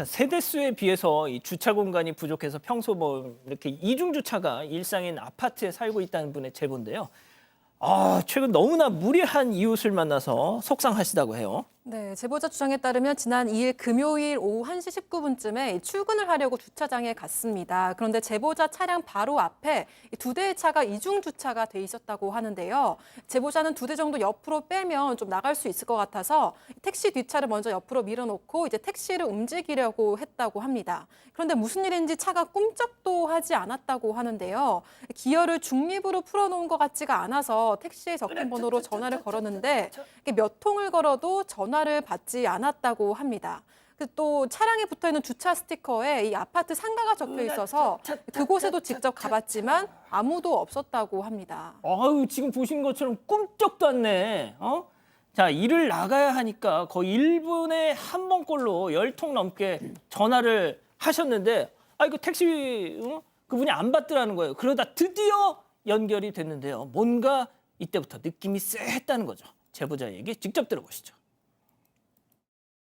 자, 세대수에 비해서 이 주차 공간이 부족해서 평소 뭐 이렇게 이중 주차가 일상인 아파트에 살고 있다는 분의 제보인데요. 최근 너무나 무례한 이웃을 만나서 속상하시다고 해요. 네, 제보자 주장에 따르면 지난 2일 금요일 오후 1시 19분쯤에 출근을 하려고 주차장에 갔습니다. 그런데 제보자 차량 바로 앞에 두 대의 차가 이중 주차가 돼 있었다고 하는데요. 제보자는 두 대 정도 옆으로 빼면 좀 나갈 수 있을 것 같아서 택시 뒷차를 먼저 옆으로 밀어놓고 이제 택시를 움직이려고 했다고 합니다. 그런데 무슨 일인지 차가 꼼짝도 하지 않았다고 하는데요. 기어를 중립으로 풀어놓은 것 같지가 않아서 택시에 적힌 번호로 전화를 걸었는데 몇 통을 걸어도 전화를 받지 않았다고 합니다. 또 차량에 붙어있는 주차 스티커에 이 아파트 상가가 적혀 있어서 그곳에도 직접 가봤지만 아무도 없었다고 합니다. 지금 보시는 것처럼 꿈쩍도 안 내. 자, 일을 나가야 하니까 거의 1분에 한 번꼴로 10통 넘게 전화를 하셨는데 이거 택시 그분이 안 받더라는 거예요. 그러다 드디어 연결이 됐는데요. 뭔가 이때부터 느낌이 쎄했다는 거죠. 제보자 얘기 직접 들어보시죠.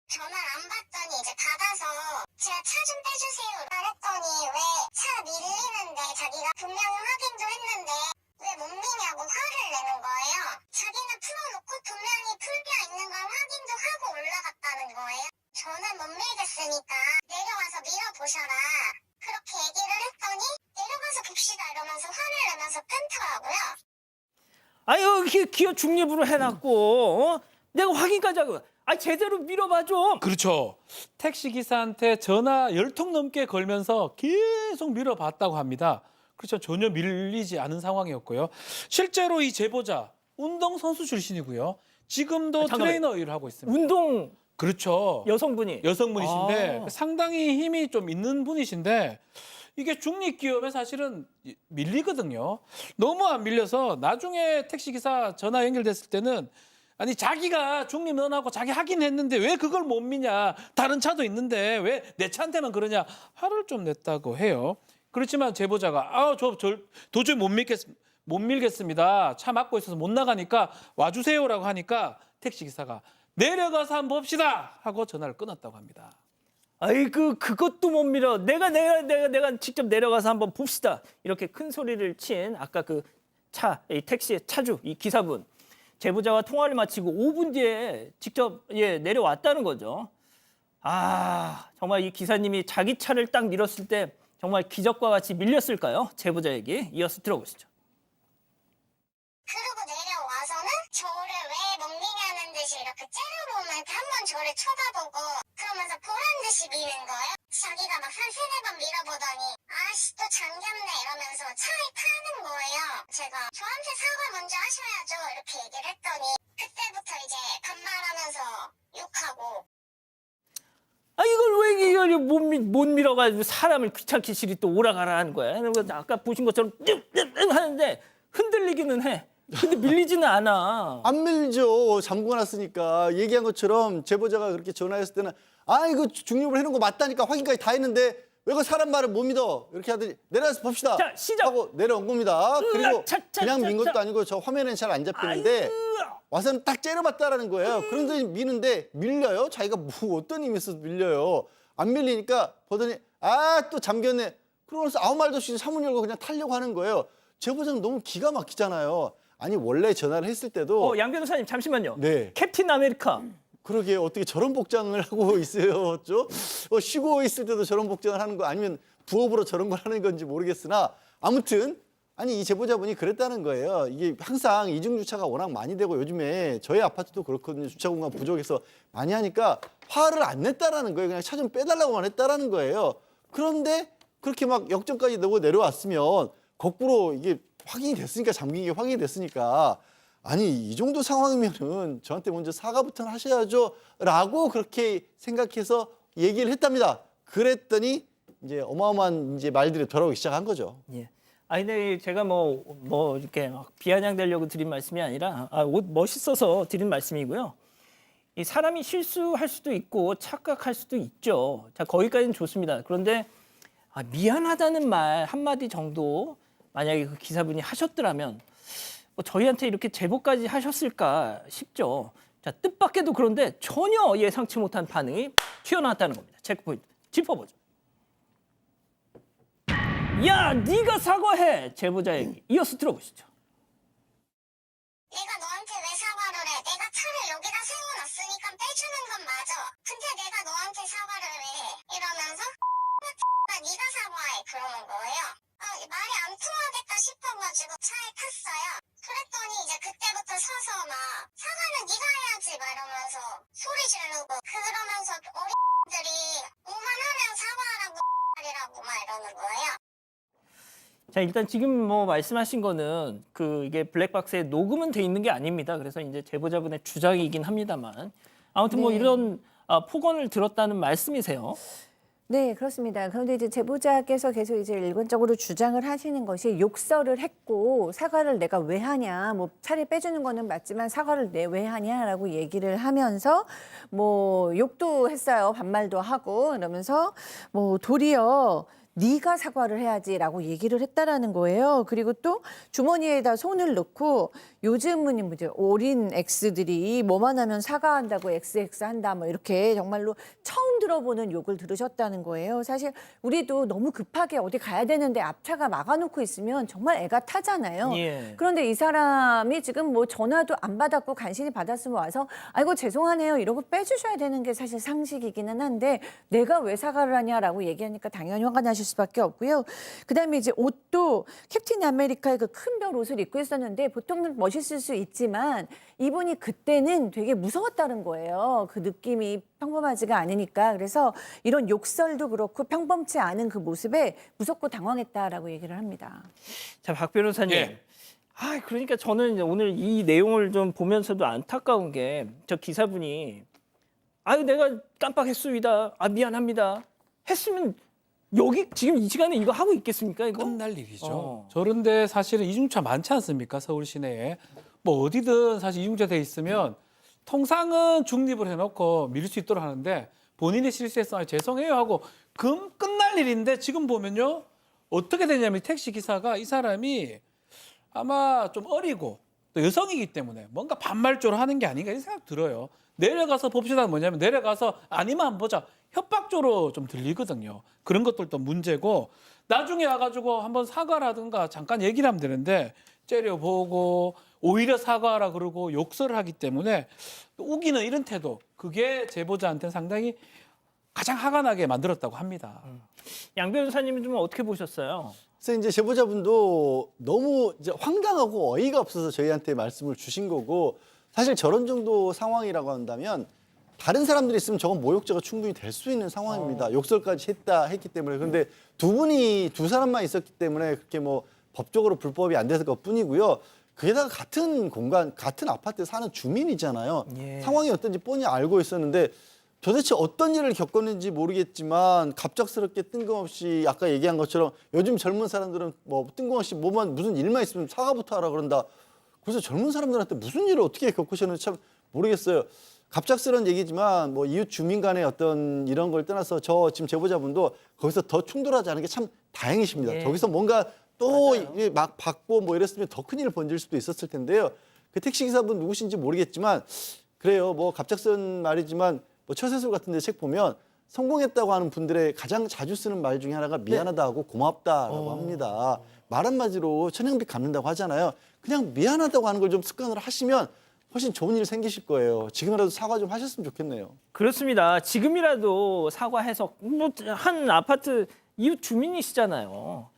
전화를 안 받더니 이제 받아서 제가 차 좀 빼주세요 말했더니 왜 차 밀리는데 자기가 분명히 확인도 했는데 왜 못 미냐고 화를 내는 거예요. 자기는 풀어놓고 분명히 풀려 있는 걸 확인도 하고 올라갔다는 거예요. 저는 못 밀겠으니까 내려와서 밀어보셔라 그렇게 얘기를 했더니 내려가서 봅시다 이러면서 화를 내면서 끊더라고요. 기어 중립으로 해놨고 내가 확인까지 하고 제대로 밀어봐 좀. 그렇죠. 택시기사한테 전화 10통 넘게 걸면서 계속 밀어봤다고 합니다. 그렇죠. 전혀 밀리지 않은 상황이었고요. 실제로 이 제보자 운동선수 출신이고요. 지금도 트레이너 일을 하고 있습니다. 운동 그렇죠. 여성분이신데 상당히 힘이 좀 있는 분이신데 이게 중립기업에 사실은 밀리거든요. 너무 안 밀려서 나중에 택시기사 전화 연결됐을 때는 아니 자기가 중립 면허하고 자기 하긴 했는데 왜 그걸 못 미냐. 다른 차도 있는데 왜 내 차한테만 그러냐. 화를 좀 냈다고 해요. 그렇지만 제보자가 저 도저히 못 밀겠습니다. 차 막고 있어서 못 나가니까 와주세요라고 하니까 택시기사가 내려가서 한번 봅시다 하고 전화를 끊었다고 합니다. 그것도 못 밀어. 내가 직접 내려가서 한번 봅시다. 이렇게 큰 소리를 친 아까 그 이 택시의 차주, 이 기사분. 제보자와 통화를 마치고 5분 뒤에 직접 내려왔다는 거죠. 정말 이 기사님이 자기 차를 딱 밀었을 때 정말 기적과 같이 밀렸을까요? 제보자 얘기 이어서 들어보시죠. 그러고 내려와서는 저를 왜 못 미냐는 듯이 이렇게 째려보면 한 번 저를 쳐다보고 그러면서 보란 듯이 미는 거예요. 자기가 막 한 3-4번 밀어보더니 또 잠겼네 이러면서 차에 타는 거예요. 제가 저한테 사과 먼저 하셔야죠 이렇게 얘기를 했더니 그때부터 이제 반말하면서 욕하고 이걸 왜 못 밀어가지고 사람을 귀찮게 시리 또 오라가라 하는 거야. 아까 보신 것처럼 하는데 흔들리기는 해. 근데 밀리지는 않아. 안 밀죠. 잠궈놨으니까. 얘기한 것처럼 제보자가 그렇게 전화했을 때는 이거 중립을 해놓은 거 맞다니까 확인까지 다 했는데 왜 그 사람 말을 못 믿어? 이렇게 하더니 내려가서 봅시다. 자, 시작. 하고 내려온 겁니다. 그리고 그냥 민 것도 차. 아니고 저 화면엔 잘 안 잡히는데 와서는 딱 째려봤다라는 거예요. 그런데 미는데 밀려요? 자기가 뭐 어떤 힘이 있어서 밀려요? 안 밀리니까 보더니 또 잠겼네. 그러면서 아무 말도 없이 창문 열고 그냥 타려고 하는 거예요. 제보자는 너무 기가 막히잖아요. 아니 원래 전화를 했을 때도 양 변호사님 잠시만요. 네. 캡틴 아메리카. 그러게 어떻게 저런 복장을 하고 있어요. 쉬고 있을 때도 저런 복장을 하는 거 아니면 부업으로 저런 걸 하는 건지 모르겠으나 아무튼 이 제보자분이 그랬다는 거예요. 이게 항상 이중 주차가 워낙 많이 되고 요즘에 저희 아파트도 그렇거든요. 주차 공간 부족해서 많이 하니까 화를 안 냈다라는 거예요. 그냥 차 좀 빼달라고만 했다라는 거예요. 그런데 그렇게 막 역전까지 내고 내려왔으면 거꾸로 이게 확인이 됐으니까 잠긴 게 확인이 됐으니까 이 정도 상황이면은 저한테 먼저 사과부터 하셔야죠 라고 그렇게 생각해서 얘기를 했답니다. 그랬더니 이제 어마어마한 말들이 돌아오기 시작한 거죠. 예. 근데 제가 이렇게 비아냥되려고 드린 말씀이 아니라 옷 멋있어서 드린 말씀이고요. 이 사람이 실수할 수도 있고 착각할 수도 있죠. 자, 거기까지는 좋습니다. 그런데 미안하다는 말 한마디 정도 만약에 그 기사분이 하셨더라면 저희한테 이렇게 제보까지 하셨을까 싶죠. 자, 뜻밖에도 그런데 전혀 예상치 못한 반응이 튀어나왔다는 겁니다. 체크포인트. 짚어보죠. 야, 네가 사과해. 제보자 얘기 이어서 들어보시죠. 내가 너한테 왜 사과를 해? 내가 차를 여기다 세워놨으니까 빼주는 건 맞아. 근데 내가 너한테 사과를 왜 해? 이러면서 네가 사과해 그러는 거예요. 말이 안 통하겠다 싶어가지고 차에 탔어요. 그랬더니 이제 그때부터 서서 막 사과는 네가 해야지 막 이러면서 소리 지르고 그러면서 어린들이 오만하면 사과하라고 이라고 막 이러는 거예요. 자, 일단 지금 뭐 말씀하신 거는 이게 블랙박스에 녹음은 돼 있는 게 아닙니다. 그래서 이제 제보자분의 주장이긴 합니다만 아무튼 뭐 네. 이런 폭언을 들었다는 말씀이세요. 네, 그렇습니다. 그런데 이제 제보자께서 계속 이제 일관적으로 주장을 하시는 것이 욕설을 했고 사과를 내가 왜 하냐, 뭐 차를 빼주는 거는 맞지만 사과를 내 왜 하냐라고 얘기를 하면서 뭐 욕도 했어요, 반말도 하고 이러면서 뭐 도리어 네가 사과를 해야지라고 얘기를 했다라는 거예요. 그리고 또 주머니에다 손을 넣고 요즘은 이제 어린 X들이 뭐만 하면 사과한다고 XX 한다 뭐 이렇게 정말로 처음 들어보는 욕을 들으셨다는 거예요. 사실 우리도 너무 급하게 어디 가야 되는데 앞차가 막아놓고 있으면 정말 애가 타잖아요. 예. 그런데 이 사람이 지금 뭐 전화도 안 받았고 간신히 받았으면 와서 아이고 죄송하네요 이러고 빼주셔야 되는 게 사실 상식이기는 한데 내가 왜 사과를 하냐라고 얘기하니까 당연히 화가 나실 수밖에 없고요. 그다음에 이제 옷도 캡틴 아메리카의 그 큰 별 옷을 입고 있었는데 보통은 멋있을 수 있지만 이분이 그때는 되게 무서웠다는 거예요. 그 느낌이 평범하지가 않으니까. 그래서 이런 욕설도 그렇고 평범치 않은 그 모습에 무섭고 당황했다라고 얘기를 합니다. 자, 박 변호사님. 예. 그러니까 저는 이제 오늘 이 내용을 좀 보면서도 안타까운 게 저 기사분이 내가 깜빡했습니다. 미안합니다. 했으면 여기 지금 이 시간에 이거 하고 있겠습니까? 이거? 끝날 일이죠. 어. 저런데 사실은 이중차 많지 않습니까? 서울 시내에. 뭐 어디든 사실 이중차 돼 있으면 통상은 중립을 해놓고 밀 수 있도록 하는데 본인이 실수해서 죄송해요 하고 끝날 일인데 지금 보면요. 어떻게 되냐면 택시 기사가 이 사람이 아마 좀 어리고 또 여성이기 때문에 뭔가 반말조로 하는 게 아닌가 이런 생각 들어요. 내려가서 봅시다 뭐냐면 내려가서 아니면 한번 보자. 협박조로 좀 들리거든요. 그런 것들도 문제고 나중에 와가지고 한번 사과라든가 잠깐 얘기를 하면 되는데 째려보고 오히려 사과하라 그러고 욕설을 하기 때문에 우기는 이런 태도 그게 제보자한테는 상당히 가장 화가 나게 만들었다고 합니다. 양 변호사님은 좀 어떻게 보셨어요? 그래서 이제 제보자분도 너무 이제 황당하고 어이가 없어서 저희한테 말씀을 주신 거고 사실 저런 정도 상황이라고 한다면 다른 사람들이 있으면 저건 모욕죄가 충분히 될 수 있는 상황입니다. 욕설까지 했기 때문에. 그런데 두 사람만 있었기 때문에 그렇게 뭐 법적으로 불법이 안 됐을 것뿐이고요. 게다가 같은 공간, 같은 아파트에 사는 주민이잖아요. 예. 상황이 어떤지 뻔히 알고 있었는데 도대체 어떤 일을 겪었는지 모르겠지만 갑작스럽게 뜬금없이 아까 얘기한 것처럼 요즘 젊은 사람들은 뭐 뜬금없이 무슨 일만 있으면 사과부터 하라 그런다. 그래서 젊은 사람들한테 무슨 일을 어떻게 겪으셨는지 참 모르겠어요. 갑작스러운 얘기지만 뭐 이웃 주민 간의 어떤 이런 걸 떠나서 저 지금 제보자분도 거기서 더 충돌하지 않은 게 참 다행이십니다. 예. 저기서 뭔가 또 막 받고 뭐 이랬으면 더 큰 일을 번질 수도 있었을 텐데요. 그 택시기사분 누구신지 모르겠지만 그래요. 뭐 갑작스러운 말이지만 뭐 처세술 같은 데 책 보면 성공했다고 하는 분들의 가장 자주 쓰는 말 중에 하나가 미안하다고 고맙다라고 합니다. 말 한마디로 천냥빚 갚는다고 하잖아요. 그냥 미안하다고 하는 걸 좀 습관을 하시면 훨씬 좋은 일 생기실 거예요. 지금이라도 사과 좀 하셨으면 좋겠네요. 그렇습니다. 지금이라도 사과해서 한 아파트 이웃 주민이시잖아요.